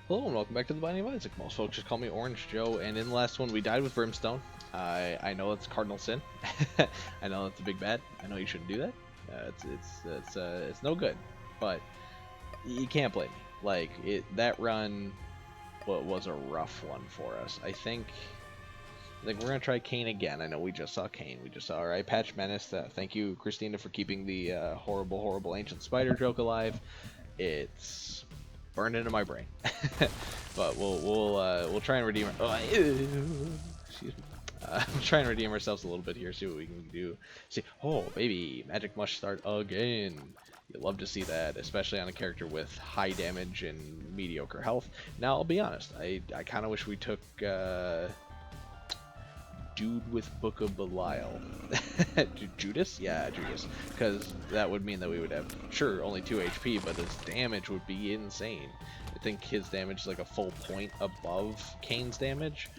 Hello and welcome back to the Binding of Isaac. Most folks just call me Orange Joe, and in the last one we died with Brimstone. I know that's cardinal sin. I know that's a big bad. I know you shouldn't do that. It's no good, but you can't blame me. Like that run, was a rough one for us. I think we're gonna try Kane again. I know we just saw Kane. We just saw our eye patch menace. Thank you, Christina, for keeping the horrible ancient spider joke alive. It's burned into my brain. But we'll try and redeem. Excuse me. We'll try and redeem ourselves a little bit here. See what we can do. See, oh baby, magic must start again. You love to see that, especially on a character with high damage and mediocre health. Now I'll be honest. I kind of wish we took dude with Book of Belial. Judas? Yeah, Judas. Because that would mean that we would have, sure, only 2 HP, but his damage would be insane. I think his damage is like a full point above Kane's damage.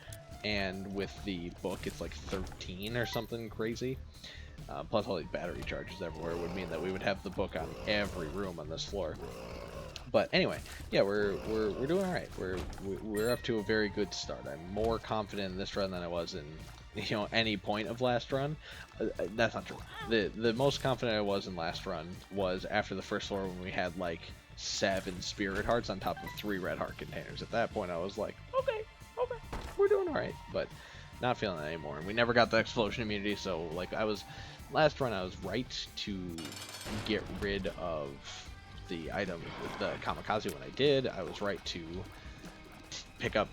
And with the book, it's like 13 or something crazy. Plus all these battery charges everywhere would mean that we would have the book on every room on this floor. But anyway, yeah, we're doing all right. We're up to a very good start. I'm more confident in this run than I was in any point of last run. That's not true. The most confident I was in last run was after the first floor when we had like 7 spirit hearts on top of 3 red heart containers. At that point I was like, okay, we're doing all right. But not feeling that anymore. And we never got the explosion immunity, so like last run I was right to get rid of the item, the kamikaze. When I did, I was right to pick up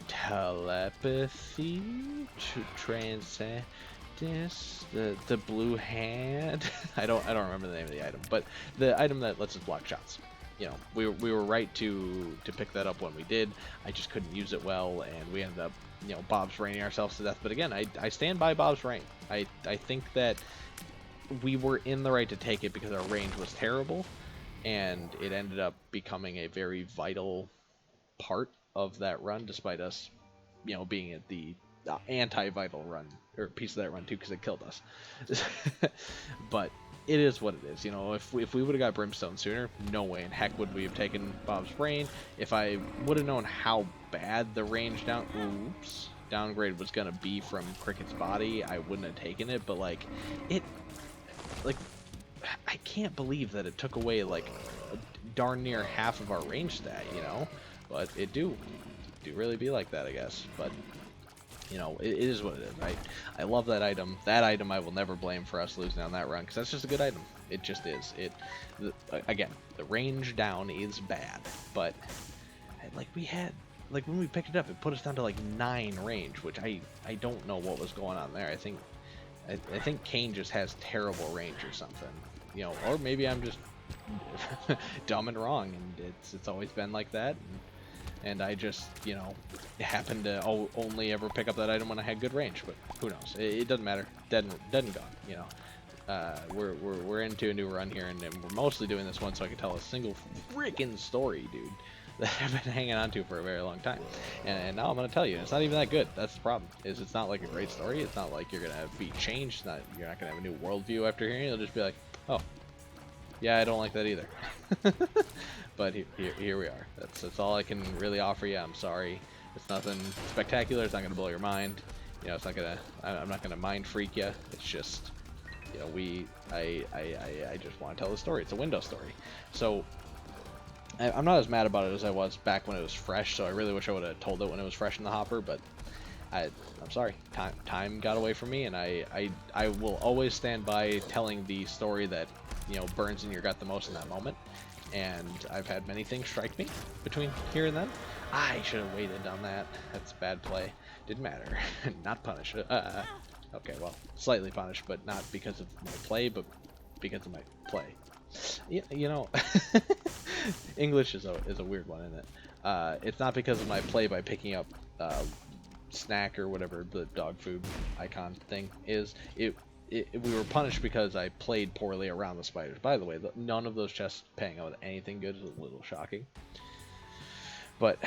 telepathy to transcend this, the blue hand. I don't remember the name of the item, but the item that lets us block shots. We were right to pick that up when we did. I just couldn't use it well, and we ended up Bob's raining ourselves to death. But again, I stand by Bob's rain. I think that we were in the right to take it because our range was terrible, and it ended up becoming a very vital part of that run, despite us, being at the anti-vital run, or piece of that run too, because it killed us. But it is what it is. If we would have got Brimstone sooner, no way in heck would we have taken Bob's Brain. If I would have known how bad the range downgrade was gonna be from Cricket's body, I wouldn't have taken it. But I can't believe that it took away like darn near half of our range stat, but it do really be like that, I guess. But it is what it is. I love that item. That item I will never blame for us losing on that run, because that's just a good item. It just is. Again, the range down is bad, but when we picked it up, it put us down to like 9 range, which I don't know what was going on there. I think Kane just has terrible range or something, or maybe I'm just dumb and wrong, and it's always been like that, and I just happened to only ever pick up that item when I had good range. But who knows? It doesn't matter. Dead and gone. We're into a new run here, and we're mostly doing this one so I can tell a single freaking story, dude, that I've been hanging on to for a very long time. And now I'm gonna tell you, it's not even that good. That's the problem. It's not like a great story. It's not like you're gonna be changed. You're not gonna have a new worldview after hearing it. You'll just be like, oh, yeah, I don't like that either. But here we are. That's all I can really offer you. I'm sorry. It's nothing spectacular. It's not gonna blow your mind. It's not gonna. I'm not gonna mind freak you. It's just, I just want to tell the story. It's a window story. So I'm not as mad about it as I was back when it was fresh. So I really wish I would have told it when it was fresh in the hopper. But I'm sorry. Time got away from me, and I will always stand by telling the story that burns in your gut the most in that moment. And I've had many things strike me between here and then. I should have waited on that. That's bad play. Didn't matter. Not punished. Okay, well, slightly punished, but not because of my play, but because of my play. English is a weird one, isn't it? It's not because of my play by picking up snack or whatever the dog food icon thing is. We were punished because I played poorly around the spiders. By the way, none of those chests paying out with anything good is a little shocking. But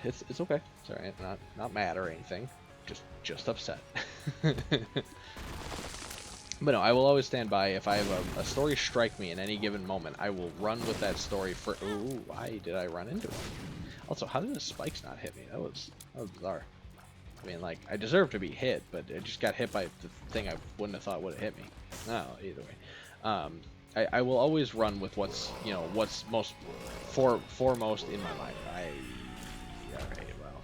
it's okay. It's alright. Not mad or anything. Just upset. But no, I will always stand by. If I have a story strike me in any given moment, I will run with that story for... Ooh, why did I run into him? Also, how did the spikes not hit me? That was bizarre. I mean, like, I deserve to be hit, but it just got hit by the thing I wouldn't have thought would have hit me. No, either way. I will always run with what's, you know, what's most foremost in my mind. Alright, well.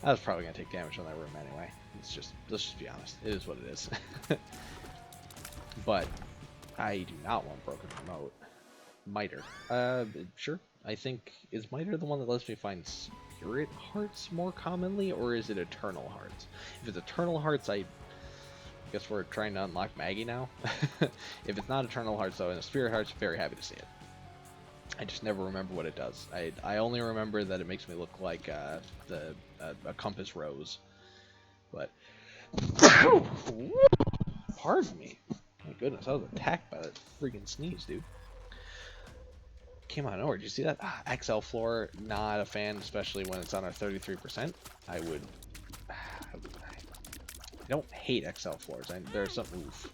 I was probably going to take damage on that room anyway. Let's just be honest. It is what it is. But I do not want Broken Remote. Miter. Sure. I think, is Miter the one that lets me find Spirit Hearts more commonly, or is it Eternal Hearts? If it's Eternal Hearts, I guess we're trying to unlock Maggie now. If it's not Eternal Hearts, though, and it's Spirit Hearts, very happy to see it. I just never remember what it does. I only remember that it makes me look like a compass rose. But pardon me. My goodness, I was attacked by that freaking sneeze, dude. Came out of nowhere. Did you see that? XL floor, not a fan, especially when it's on our 33%. I don't hate XL floors. There's some oof.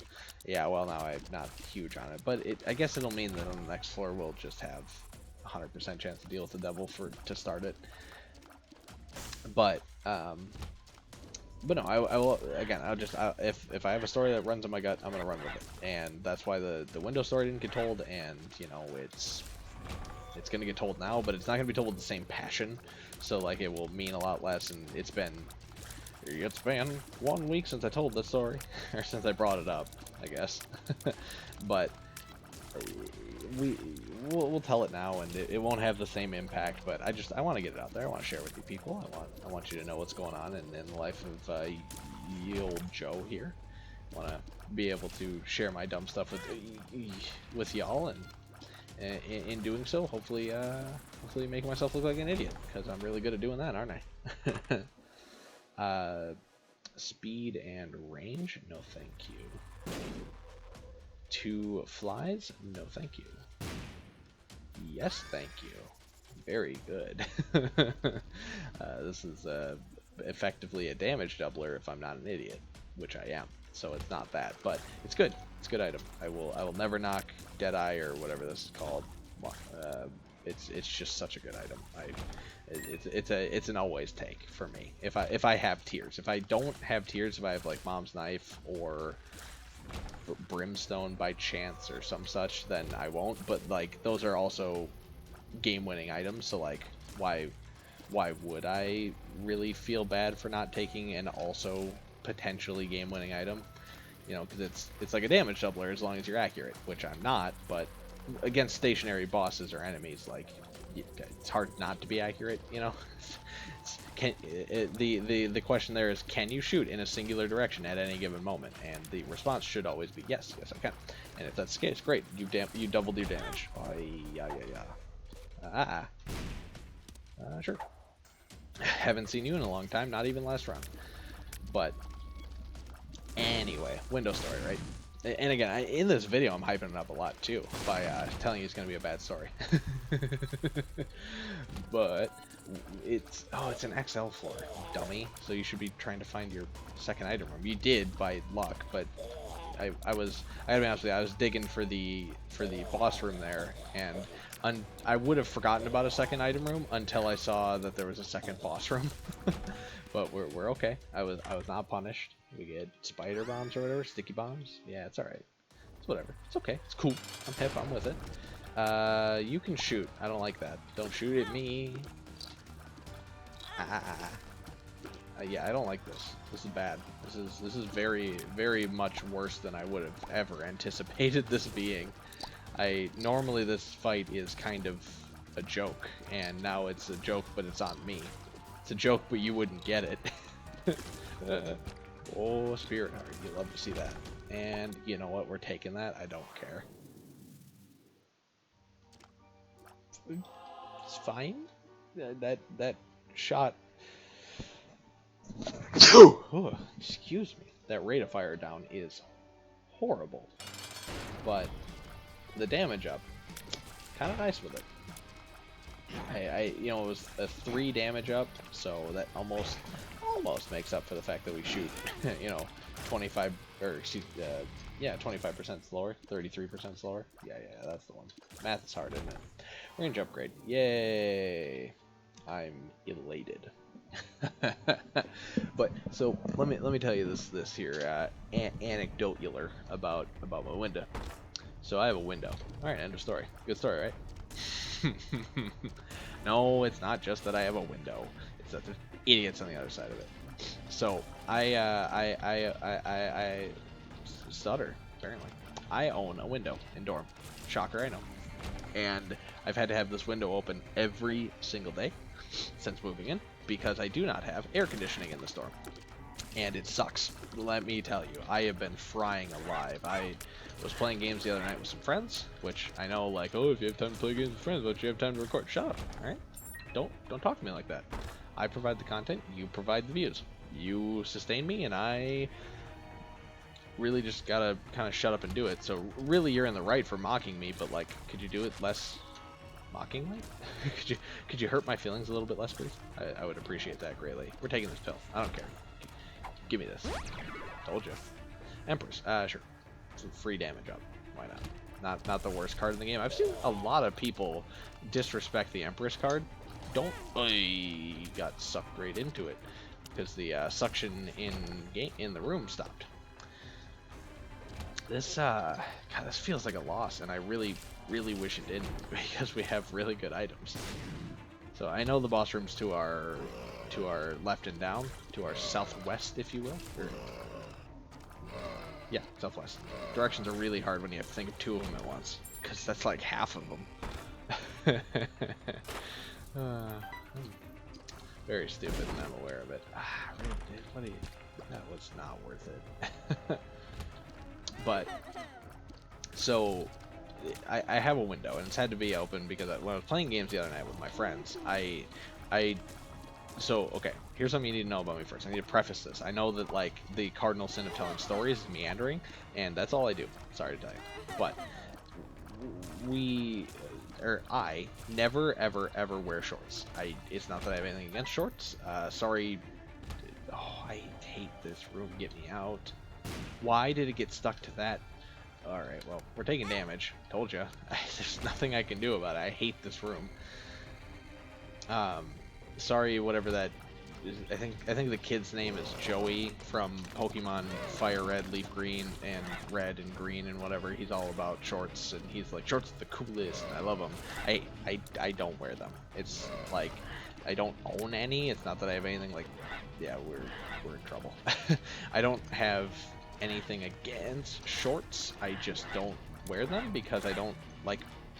Yeah, well, now I'm not huge on it, but I guess it'll mean that on the next floor we'll just have 100% chance to deal with the devil to start it. But no, I will again. If I have a story that runs in my gut, I'm gonna run with it, and that's why the window story didn't get told, and you know it's gonna get told now, but it's not gonna be told with the same passion. So like it will mean a lot less, and it's been 1 week since I told this story, or since I brought it up, I guess. But we'll tell it now, and it won't have the same impact. But I want to get it out there. I want to share with you people. I want you to know what's going on in the life of ye old Joe here. I want to be able to share my dumb stuff with y'all, and in doing so, hopefully make myself look like an idiot, because I'm really good at doing that, aren't I? Speed and range, no thank you. 2 flies, no thank you. Yes, thank you. Very good. This is effectively a damage doubler if I'm not an idiot, which I am. So it's not that, but it's good. It's a good item. I will never knock Deadeye or whatever this is called. It's just such a good item. It's an always take for me. If I have tears. If I don't have tears, if I have like Mom's Knife or Brimstone by chance or some such, then I won't. But like those are also game-winning items, so like why would I really feel bad for not taking an also potentially game-winning item? You know, because it's like a damage doubler as long as you're accurate, which I'm not. But against stationary bosses or enemies, like it's hard not to be accurate. You know, the question there is, can you shoot in a singular direction at any given moment? And the response should always be yes, I can. And if that's the case, great, you doubled your damage. Sure. Haven't seen you in a long time, not even last round. But anyway, window story, right? And again, in this video, I'm hyping it up a lot too by telling you it's going to be a bad story. But it's an XL floor, dummy. So you should be trying to find your second item room. You did by luck, but I gotta be honest with you, I was digging for the boss room there, and I would have forgotten about a second item room until I saw that there was a second boss room. But we're okay. I was not punished. We get spider bombs or whatever, sticky bombs. Yeah, it's all right. It's whatever. It's okay. It's cool. I'm hip. I'm with it. You can shoot. I don't like that. Don't shoot at me. Yeah, I don't like this. This is bad. This is very, very much worse than I would have ever anticipated this being. Normally this fight is kind of a joke, and now it's a joke, but it's on me. It's a joke, but you wouldn't get it. Oh, Spirit Heart. You love to see that. And you know what? We're taking that. I don't care. It's fine. That shot. Oh, excuse me. That rate of fire down is horrible. But the damage up, kind of nice with it. You know, it was a 3 damage up, so that almost makes up for the fact that we shoot, you know, 25 or yeah, 25% slower, 33% slower. Yeah, that's the one. Math is hard, isn't it? Range upgrade, yay! I'm elated. But so let me tell you this here anecdotular about my window. So I have a window. All right, end of story. Good story, right? No, it's not just that I have a window. It's that there's idiots on the other side of it. So I stutter apparently. I own a window in dorm. Shocker, I know. And I've had to have this window open every single day since moving in because I do not have air conditioning in this dorm. And it sucks. Let me tell you, I have been frying alive. I was playing games the other night with some friends, which I know, like, oh, if you have time to play games with friends, but you have time to record. Shut up, all right? Don't talk to me like that. I provide the content, you provide the views. You sustain me, and I really just gotta kind of shut up and do it. So really, you're in the right for mocking me, but like, could you do it less mockingly? could you hurt my feelings a little bit less, please? I would appreciate that greatly. We're taking this pill. I don't care. Give me this. Told you. Empress. Sure. Some free damage up. Why not? Not the worst card in the game. I've seen a lot of people disrespect the Empress card. Don't. I got sucked right into it because the suction in the room stopped. This God, this feels like a loss, and I really wish it didn't because we have really good items. So I know the boss room's to our left and down, to our southwest, if you will. Or, yeah, southwest. Directions are really hard when you have to think of two of them at once, because that's like half of them. Very stupid, and I'm aware of it. That was not worth it. But, so, I have a window, and it's had to be open because when I was playing games the other night with my friends, so, okay, here's something you need to know about me first. I need to preface this. I know that, like, the cardinal sin of telling stories is meandering, and that's all I do. Sorry to tell you. But, I never, ever wear shorts. It's not that I have anything against shorts. Sorry. Oh, I hate this room. Get me out. Why did it get stuck to that? Alright, well, we're taking damage. Told you. There's nothing I can do about it. I hate this room. Sorry, whatever that is. I think the kid's name is Joey from Pokemon Fire Red, Leaf Green, and Red and Green and whatever. He's all about shorts, and he's like, shorts are the coolest, and I love them. I don't wear them. It's like, I don't own any. It's not that I have anything like, yeah, we're in trouble. I don't have anything against shorts. I just don't wear them because I don't like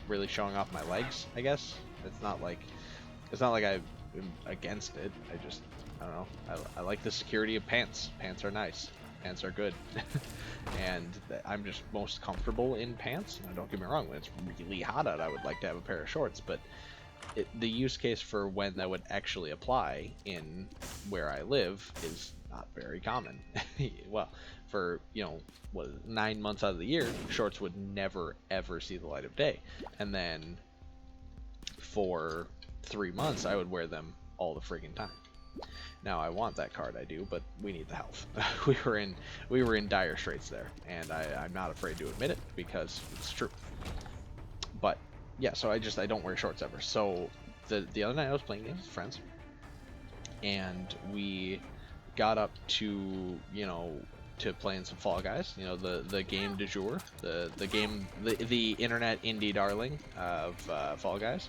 really showing off my legs, I guess. It's not like I'm against it. I don't know. I like the security of pants. Pants are nice. Pants are good. And I'm just most comfortable in pants. Now, don't get me wrong, when it's really hot out, I would like to have a pair of shorts, but the use case for when that would actually apply in where I live is not very common. Well, for 9 months out of the year, shorts would never ever see the light of day, and then for 3 months I would wear them all the friggin' time. Now I want that card, I do, but we need the health. we were in dire straits there, and I'm not afraid to admit it because it's true. But yeah, so I don't wear shorts ever. So the other night I was playing games with friends, and we got up to to playing some Fall Guys. The game du jour, the internet indie darling of Fall Guys,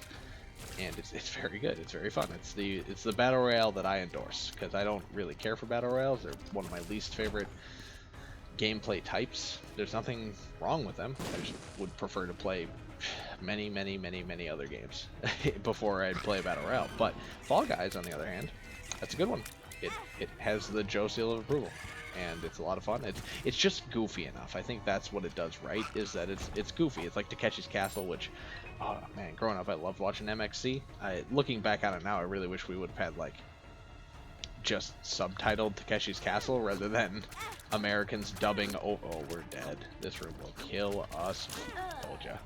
and it's very good. It's very fun. It's the battle royale that I endorse because I don't really care for battle royales. They're one of my least favorite gameplay types. There's nothing wrong with them. I just would prefer to play many other games before I'd play a battle royale. But Fall Guys, on the other hand, that's a good one. It has the Joe seal of approval, and it's a lot of fun. It's just goofy enough. I think that's what it does right, is that it's goofy. It's like Takeshi's Castle, which, oh man, growing up I loved watching MXC. Looking back on it now, I really wish we would have had like just subtitled Takeshi's Castle rather than Americans dubbing. Oh, we're dead. This room will kill us. Told ya.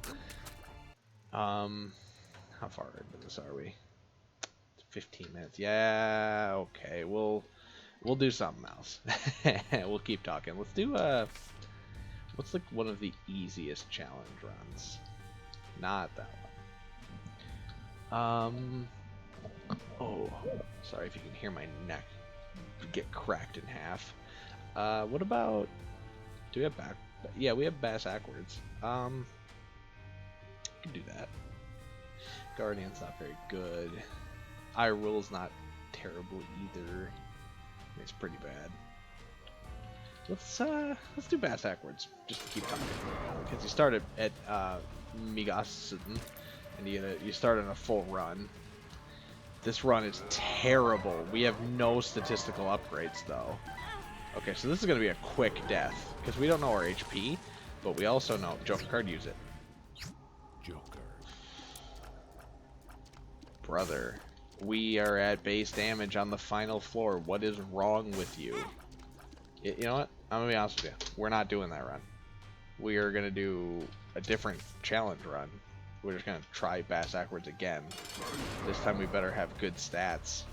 How far into this are we? 15 minutes. Yeah, okay. We'll do something else. We'll keep talking. Let's do what's like one of the easiest challenge runs? Not that one. Oh, Oh, sorry if you can hear my neck get cracked in half. What about... Do we have back... Yeah, we have bass backwards. Can do that. Guardian's not very good. Irule's not terrible either. It's pretty bad. Let's do bass backwards just to keep talking. Because you start at Migassen, and you start on a full run. This run is terrible. We have no statistical upgrades though. Okay, so this is gonna be a quick death because we don't know our HP, but we also know Joker card. Use it. Joker. Brother, we are at base damage on the final floor. What is wrong with you? You know what? I'm gonna be honest with you. We're not doing that run. We are gonna do a different challenge run. We're just gonna try bass backwards again. This time we better have good stats.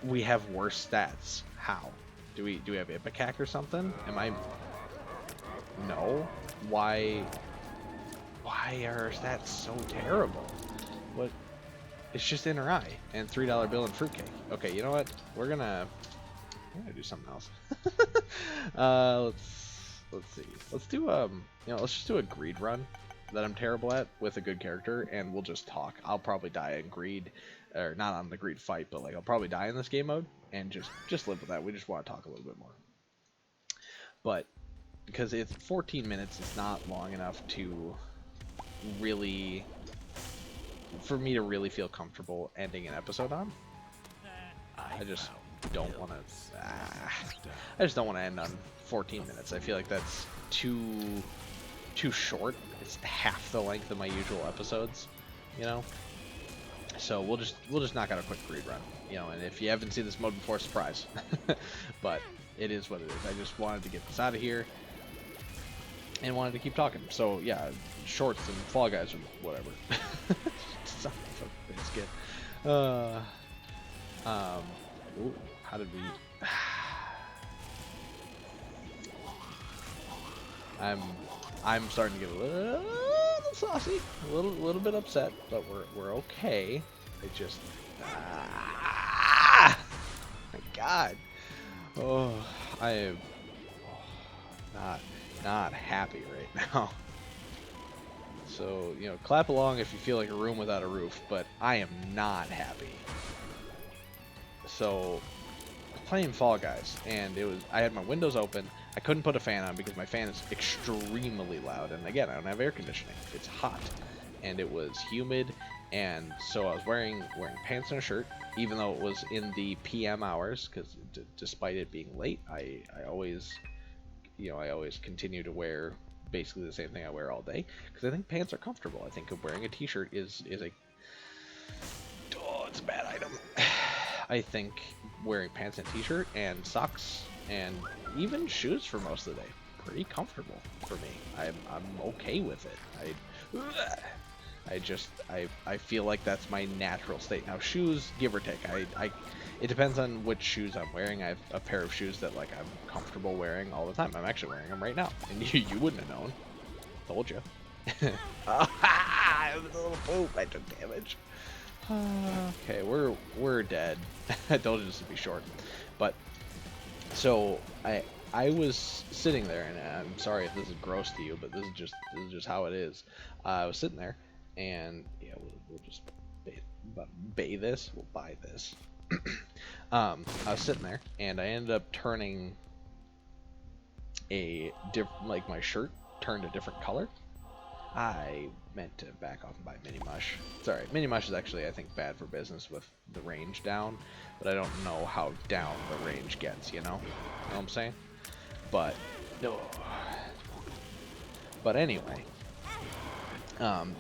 We have worse stats. How? Do we have Ipecac or something? Am I? No. Why are our stats so terrible? What? It's just Inner Eye and $3 bill and fruitcake. Okay, you know what? We're gonna do something else. Let's see. Let's do let's just do a greed run that I'm terrible at with a good character, and we'll just talk. I'll probably die in greed, or not on the greed fight, but like I'll probably die in this game mode, and just live with that. We just want to talk a little bit more. But because it's 14 minutes, it's not long enough to really, for me to really feel comfortable ending an episode on. I just don't want to. I just don't want to end on 14 minutes. I feel like that's too short. It's half the length of my usual episodes, you know. So we'll just knock out a quick greed run, you know. And if you haven't seen this mode before, surprise. But it is what it is. I just wanted to get this out of here and wanted to keep talking. So yeah, shorts and Fall Guys or whatever. Son of a biscuit. Ooh, how did we? I'm starting to get a little saucy, a little bit upset, but we're okay. I just my God, oh, I am not happy right now. So you know, clap along if you feel like a room without a roof, but I am not happy. So playing Fall Guys, and I had my windows open. I couldn't put a fan on because my fan is extremely loud, and again, I don't have air conditioning. It's hot, and it was humid, and so I was wearing pants and a shirt, even though it was in the PM hours, because despite it being late, I always continue to wear basically the same thing I wear all day, because I think pants are comfortable. I think wearing a t-shirt is it's a bad item. I think wearing pants and t-shirt and socks and even shoes for most of the day, pretty comfortable for me. I'm okay with it. I feel like that's my natural state. Now shoes, give or take, it depends on which shoes I'm wearing. I have a pair of shoes that like I'm comfortable wearing all the time. I'm actually wearing them right now, and you wouldn't have known. Told you. It was a little poop. I took damage. Okay, we're dead. I told you this would be short, but so I was sitting there, and I'm sorry if this is gross to you, but this is just how it is. I was sitting there, and yeah, we'll just buy this. We'll buy this. I was sitting there, and I ended up turning like my shirt turned a different color. I meant to back off and buy Mini Mush. It's alright. Mini Mush is actually, I think, bad for business with the range down, but I don't know how down the range gets, you know? You know what I'm saying? But, no. But anyway,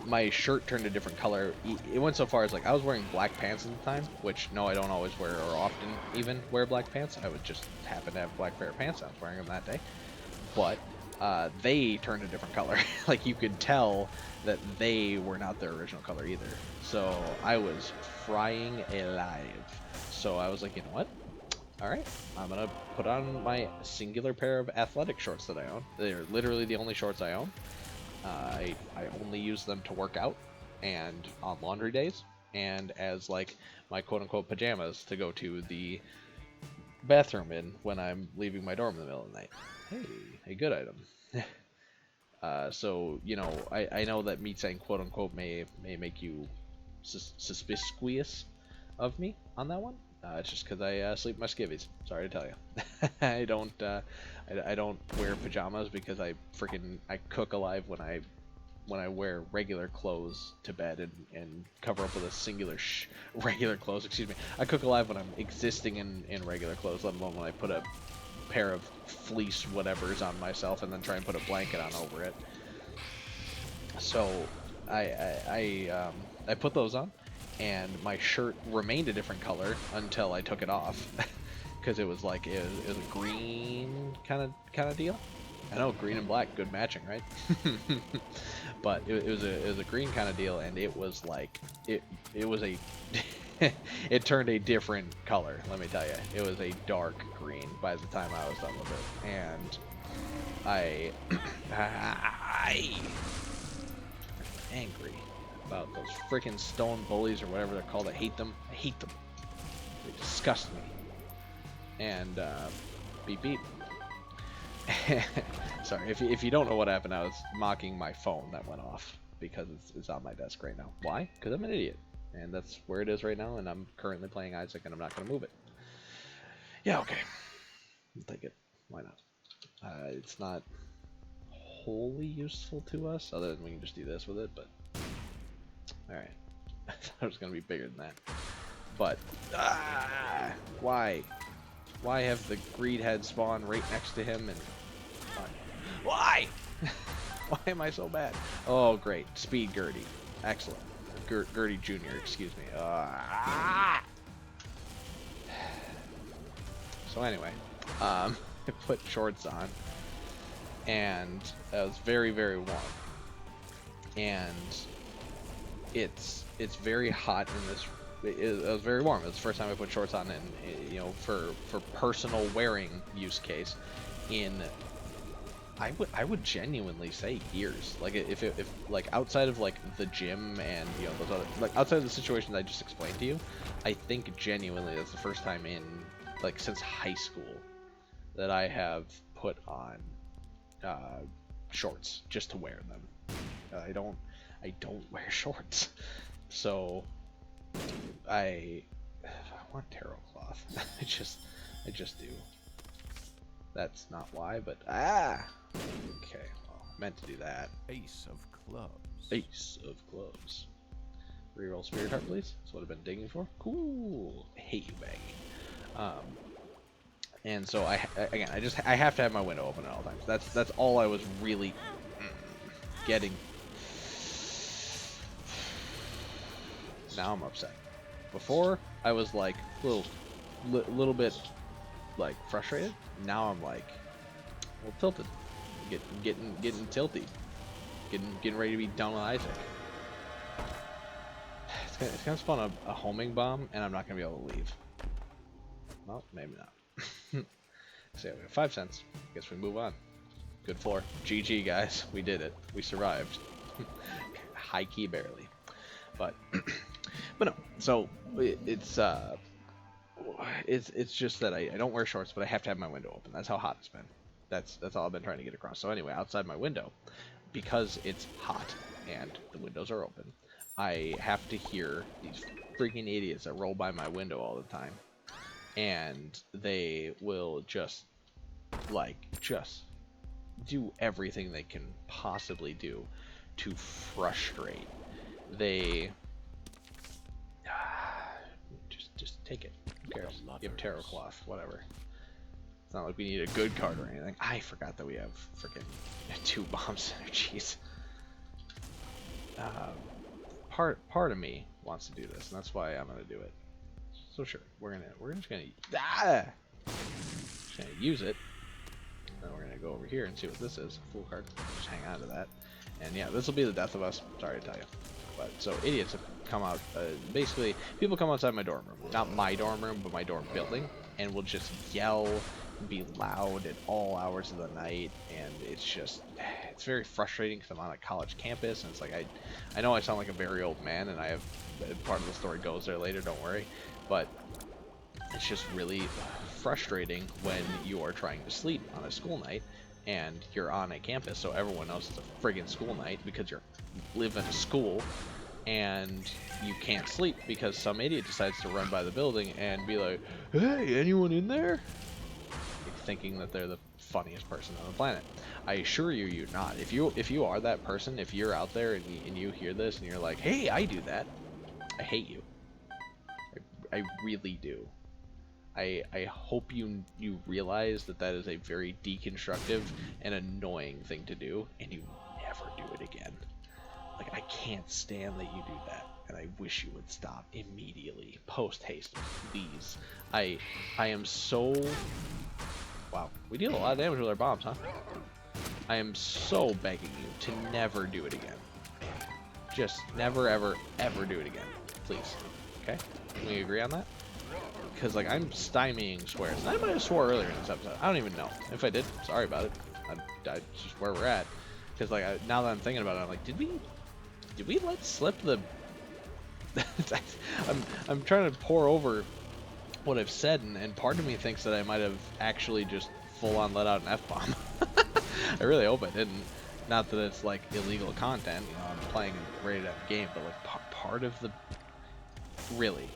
my shirt turned a different color. It went so far as, like, I was wearing black pants at the time, which, no, I don't always wear or often even wear black pants. I would just happen to have black pair of pants. I was wearing them that day. But they turned a different color. Like, you could tell that they were not their original color either. So I was frying alive. So I was like, you know what? All right, I'm gonna put on my singular pair of athletic shorts that I own. They're literally the only shorts I own. I only use them to work out and on laundry days, and as like my quote-unquote pajamas to go to the bathroom in when I'm leaving my dorm in the middle of the night. Hey, a good item. So, you know, I know that me saying quote-unquote may make you suspicious of me on that one. It's just because I sleep in my skivvies. Sorry to tell you. I don't wear pajamas because I cook alive when I wear regular clothes to bed and cover up with a singular regular clothes. Excuse me. I cook alive when I'm existing in regular clothes, let alone when I put a pair of fleece whatevers on myself and then try and put a blanket on over it. So I put those on, and my shirt remained a different color until I took it off, because it was like it was a green kind of deal. I know green and black, good matching, right? But it was a green kind of deal, and it was like it was a it turned a different color. Let me tell you, it was a dark green by the time I was done with it, and I angry about those freaking stone bullies or whatever they're called. I hate them. I hate them. They disgust me. And beep beep. Sorry, if you don't know what happened, I was mocking my phone that went off because it's on my desk right now. Why? Because I'm an idiot, and that's where it is right now. And I'm currently playing Isaac, and I'm not gonna move it. Yeah, okay. I'll take it. Why not? It's not wholly useful to us, other than we can just do this with it. But all right, I thought it was gonna be bigger than that. But why? Why have the greed head spawn right next to him? And why? Why am I so bad? Oh, great. Speed Gertie. Excellent. Gertie Jr., excuse me. So anyway, I put shorts on, and it was very, very warm. And it's very hot in this. It was very warm. It was the first time I put shorts on, and you know, for personal wearing use case, in I would genuinely say years. Like if like outside of like the gym and you know those other, like outside of the situations I just explained to you, I think genuinely that's the first time in like since high school that I have put on shorts just to wear them. I don't wear shorts, so I want taro cloth. I just do. That's not why, but okay. Well, I meant to do that. Ace of clubs. Ace of clubs. Reroll Spirit Heart, please. That's what I've been digging for. Cool. I hate you, Baggy. And so I have to have my window open at all times. That's all I was really getting. Now I'm upset. Before I was like little bit like frustrated. Now I'm like a little tilted, getting tilty, getting ready to be done with Isaac. It's gonna spawn a homing bomb, and I'm not gonna be able to leave. Well, maybe not. So yeah, we have 5 cents. Guess we move on. Good floor. GG guys, we did it. We survived. High key barely, but no. So it's just that I don't wear shorts, but I have to have my window open. That's how hot it's been. That's all I've been trying to get across. So anyway, outside my window, because it's hot and the windows are open, I have to hear these freaking idiots that roll by my window all the time, and they will just do everything they can possibly do to frustrate. They just take it. Who cares? Give Tarot Cloth, whatever. It's not like we need a good card or anything. I forgot that we have freaking 2 bomb synergies. Part of me wants to do this, and that's why I'm gonna do it. So sure, we're just gonna use it. Then we're gonna go over here and see what this is. Full card. Just hang on to that. And yeah, this will be the death of us. Sorry to tell you. But so idiots have come out. Basically, people come outside my dorm room, not my dorm room, but my dorm building, and will just yell be loud at all hours of the night, and it's very frustrating because I'm on a college campus, and it's like I know I sound like a very old man, and I have part of the story goes there later, don't worry, but it's just really frustrating when you are trying to sleep on a school night and you're on a campus, so everyone knows it's a friggin' school night because you live in a school, and you can't sleep because some idiot decides to run by the building and be like, "Hey, anyone in there?" Thinking that they're the funniest person on the planet. I assure you, you're not. If you are that person, if you're out there and you hear this and you're like, "Hey, I do that," I hate you. I really do. I hope you realize that that is a very deconstructive and annoying thing to do, and you never do it again. Like, I can't stand that you do that, and I wish you would stop immediately. Post haste, please. I am so... Wow, we deal a lot of damage with our bombs, huh? I am so begging you to never do it again. Just never, ever, ever do it again. Please. Okay? Can we agree on that? Because, like, I'm stymieing swears. And I might have swore earlier in this episode. I don't even know. If I did, sorry about it. That's just where we're at. Because, like, now that I'm thinking about it, I'm like, did we let slip the... I'm trying to pour over what I've said, and part of me thinks that I might have actually just full-on let out an F-bomb. I really hope I didn't. Not that it's, like, illegal content. You know, I'm playing a rated F game, but, like, part of the... Really?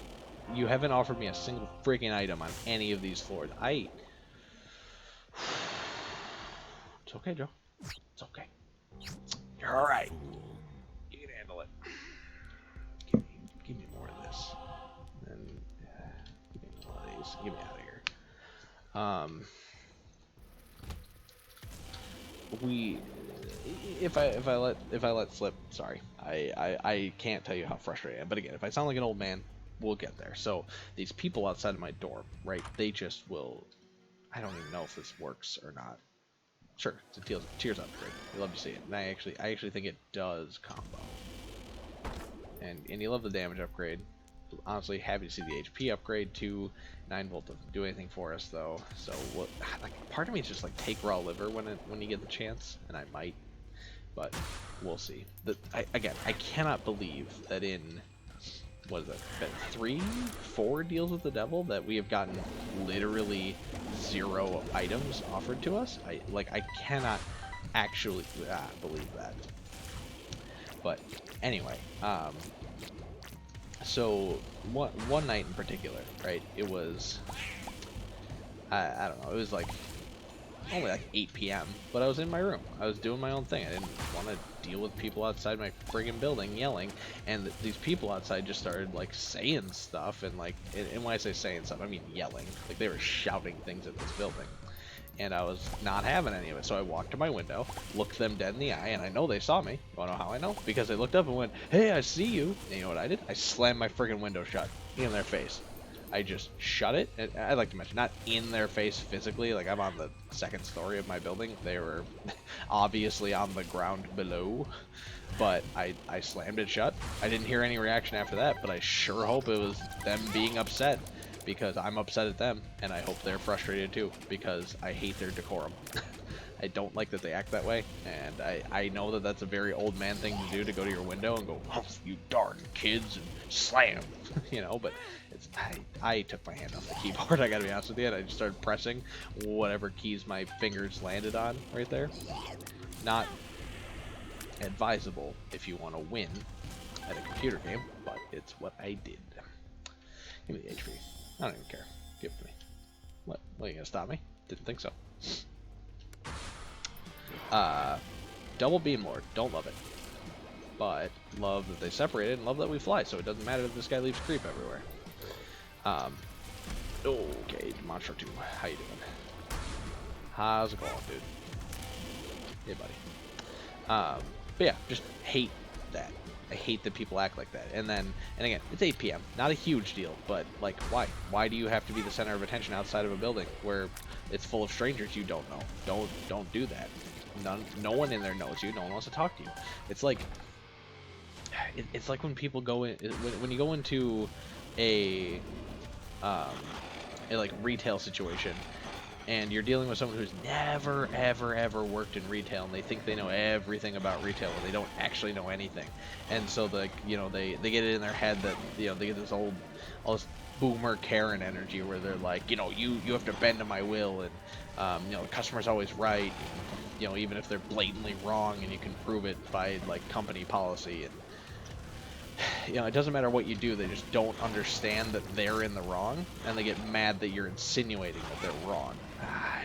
You haven't offered me a single freaking item on any of these floors. It's okay, Joe. It's okay. You're alright. You can handle it. Give me more of this. And give me more of these. Get me out of here. If I let slip, sorry. I can't tell you how frustrated I am. But again, if I sound like an old man, we'll get there. So these people outside of my dorm, right? They just will. I don't even know if this works or not. Sure, it's a Tears upgrade. You love to see it, and I actually think it does combo. And you love the damage upgrade. Honestly, happy to see the HP upgrade too. 9-volt doesn't do anything for us though. So what? Like, part of me is just like take raw liver when you get the chance, and I might, but we'll see. Again, I cannot believe that in what is that, 3-4 deals with the devil that we have gotten literally 0 items offered to us. I cannot actually believe that. But anyway, so one night in particular, right? It was I don't know. It was like only like 8 p.m. But I was in my room. I was doing my own thing. I didn't want to deal with people outside my friggin' building yelling. And these people outside just started like saying stuff, and like, and when I say saying stuff, I mean yelling. Like, they were shouting things at this building. And I was not having any of it. So I walked to my window, looked them dead in the eye, and I know they saw me. You wanna know how I know? Because they looked up and went, "Hey, I see you." And you know what I did? I slammed my friggin' window shut in their face. I just shut it. And I'd like to mention, not in their face physically. Like, I'm on the 2nd story of my building. They were obviously on the ground below. But I slammed it shut. I didn't hear any reaction after that, but I sure hope it was them being upset. Because I'm upset at them, and I hope they're frustrated too, because I hate their decorum. I don't like that they act that way, and I know that that's a very old man thing to do, to go to your window and go, "Oh, you darn kids," and slam, you know, but I took my hand off the keyboard, I gotta be honest with you, and I just started pressing whatever keys my fingers landed on right there. Not advisable if you want to win at a computer game, but it's what I did. Give me the HP. I don't even care. Give it to me. What? Are you gonna stop me? Didn't think so. Double Beam Lord. Don't love it. But love that they separated, and love that we fly, so it doesn't matter if this guy leaves creep everywhere. Okay, Monstro 2. How you doing? How's it going, dude? Hey, buddy. But yeah, just hate that. I hate that people act like that. And again, it's 8 p.m. Not a huge deal, but like, why? Why do you have to be the center of attention outside of a building where it's full of strangers you don't know? Don't do that. No one in there knows you. No one wants to talk to you. It's like when people go in, when you go into a like retail situation, and you're dealing with someone who's never ever ever worked in retail, and they think they know everything about retail when they don't actually know anything. And so they get it in their head that they get this all this boomer Karen energy where they're like, you have to bend to my will, and the customer's always right, even if they're blatantly wrong, and you can prove it by like company policy. And it doesn't matter what you do, they just don't understand that they're in the wrong, and they get mad that you're insinuating that they're wrong. I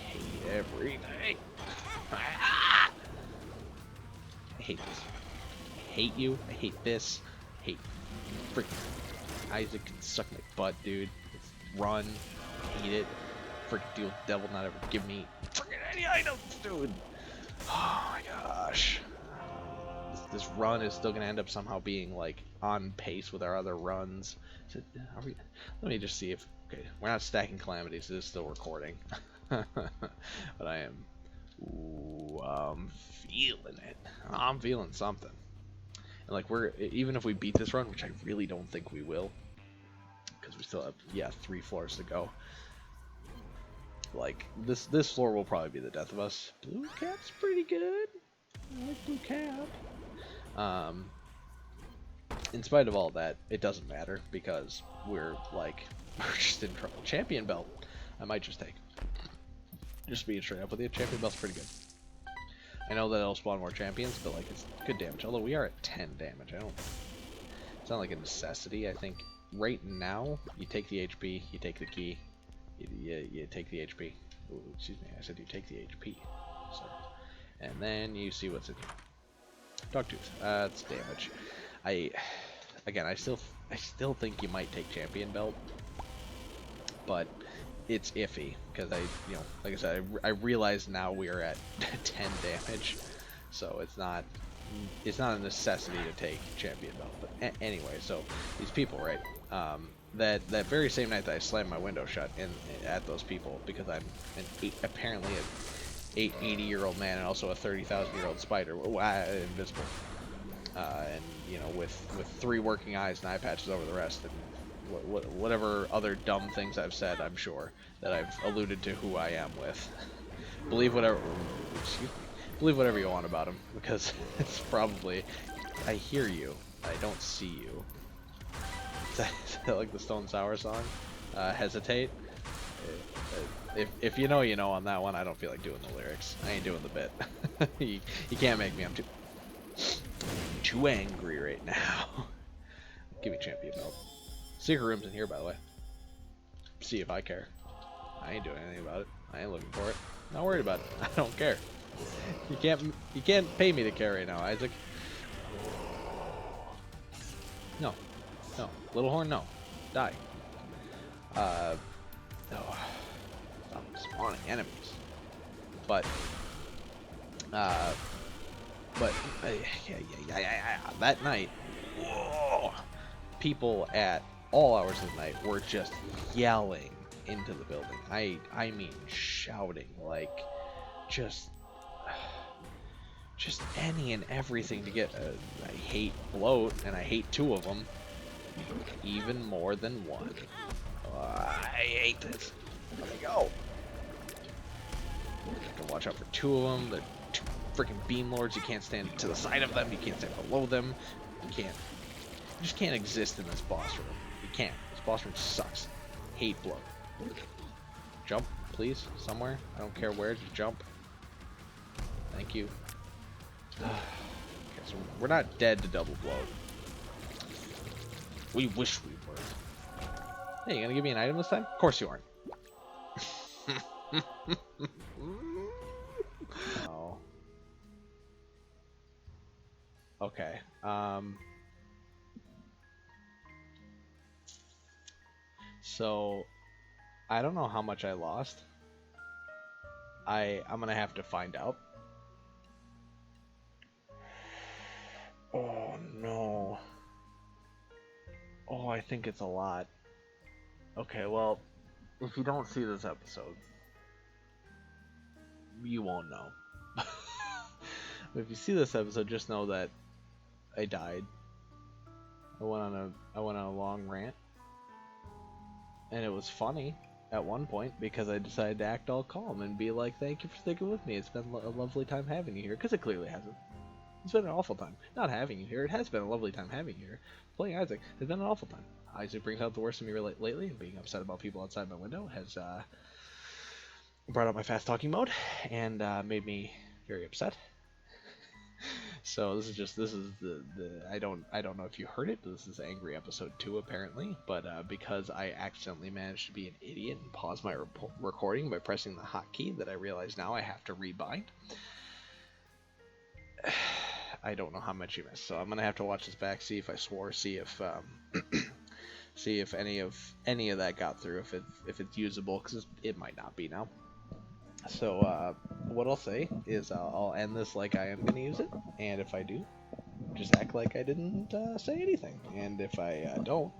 hate everything. I hate this. I hate you. I hate this. I hate freaking Isaac can suck my butt, dude. Run. I hate it. Freaking deal with the devil not ever give me freaking any items, dude. Oh my gosh. This run is still gonna end up somehow being like on pace with our other runs. So, let me just see if we're not stacking calamities. It is still recording, but I am. Ooh, I'm feeling it. I'm feeling something. And like even if we beat this run, which I really don't think we will, because we still have 3 floors to go. Like this floor will probably be the death of us. Blue cap's pretty good. I like blue cap. In spite of all that, it doesn't matter because we're just in trouble. Champion belt, I might just take. Just being straight up with you, champion belt's pretty good. I know that it'll spawn more champions, but like it's good damage. Although we are at 10 damage, it's not like a necessity. I think right now you take the HP, you take the key, you take the HP. Ooh, excuse me, I said you take the HP. Sorry. And then you see what's in here. Dogtooth. That's damage. I still think you might take champion belt, but it's iffy because like I said, I realize now we are at 10 damage, so it's not a necessity to take champion belt. But anyway, so these people, right? That very same night that I slammed my window shut at those people because I'm apparently an 80-year-old man and also a 30,000-year-old spider, invisible, and with 3 working eyes and eye patches over the rest, and whatever other dumb things I've said, I'm sure that I've alluded to who I am with. Believe whatever you want about him, because it's probably, I hear you, I don't see you. Is that like the Stone Sour song? Hesitate. If you know, you know on that one. I don't feel like doing the lyrics. I ain't doing the bit. you can't make me. I'm too angry right now. Give me champion belt. Secret room's in here, by the way. See if I care. I ain't doing anything about it. I ain't looking for it. Not worried about it. I don't care. You can't pay me to care right now, Isaac. No. Little horn, no. Die. Oh. I'm spawning enemies. But that night, whoa, people at all hours of the night were just yelling into the building. I mean shouting, like just any and everything to get. I hate bloat, and I hate 2 of them even more than 1. I hate this. Where'd they go? You have to watch out for 2 of them. They're 2 freaking beam lords. You can't stand to the side of them. You can't stand below them. You just can't exist in this boss room. You can't. This boss room sucks. Hate bloat. Jump, please, somewhere. I don't care where. Just jump. Thank you. Okay, so we're not dead to double bloat. We wish we were. Hey, you gonna give me an item this time? Of course you aren't. Oh. Okay. So I don't know how much I lost. I'm gonna have to find out. Oh no. Oh, I think it's a lot. Okay, well, if you don't see this episode, you won't know. But if you see this episode, just know that I died. I went on a long rant, and it was funny. at one point because I decided to act all calm and be like, "Thank you for sticking with me. It's been a lovely time having you here." Because it clearly hasn't. It's been an awful time not having you here. It has been a lovely time having you here. Playing Isaac has been an awful time. Isaac brings out the worst in me lately, and being upset about people outside my window has brought up my fast talking mode and made me very upset. So this is the I don't know if you heard it, but this is Angry Episode 2 apparently, but because I accidentally managed to be an idiot and pause my recording by pressing the hotkey that I realize now I have to rebind. I don't know how much you missed, so I'm gonna have to watch this back, see if I swore, see if see if any of that got through, if it's usable, because it might not be now. So what I'll say is I'll end this like I am gonna use it, and if I do, just act like I didn't say anything, and if I don't,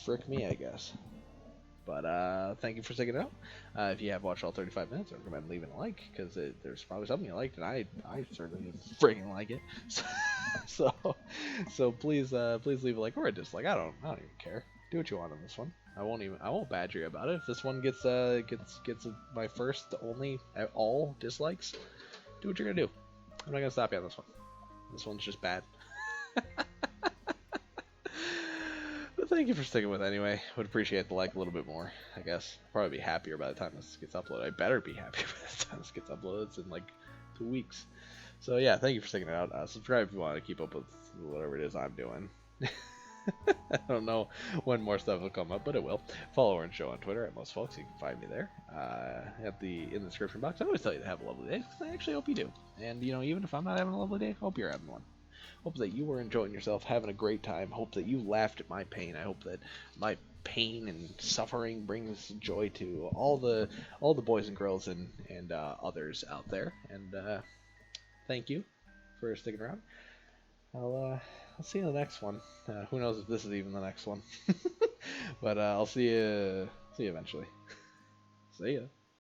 frick me, I guess. But thank you for sticking it out. If you have watched all 35 minutes, I recommend leaving a like, because there's probably something you liked, and I certainly didn't freaking like it. So please leave a like or a dislike. I don't even care. Do what you want on this one. I won't badger you about it. If this one gets my first only all dislikes, do what you're gonna do. I'm not gonna stop you on this one. This one's just bad. But thank you for sticking with it anyway. Would appreciate the like a little bit more, I guess. Probably be happier by the time this gets uploaded. I better be happier by the time this gets uploaded. It's in like 2 weeks. So yeah, thank you for sticking it out. Subscribe if you want to keep up with whatever it is I'm doing. I don't know when more stuff will come up, but it will. Follow Orange Show on Twitter at most folks. You can find me there. In the description box. I always tell you to have a lovely day, because I actually hope you do. And even if I'm not having a lovely day, I hope you're having one. Hope that you were enjoying yourself, having a great time. Hope that you laughed at my pain. I hope that my pain and suffering brings joy to all the boys and girls and others out there. And thank you for sticking around. I'll see you in the next one. Who knows if this is even the next one. But I'll see you eventually. See ya.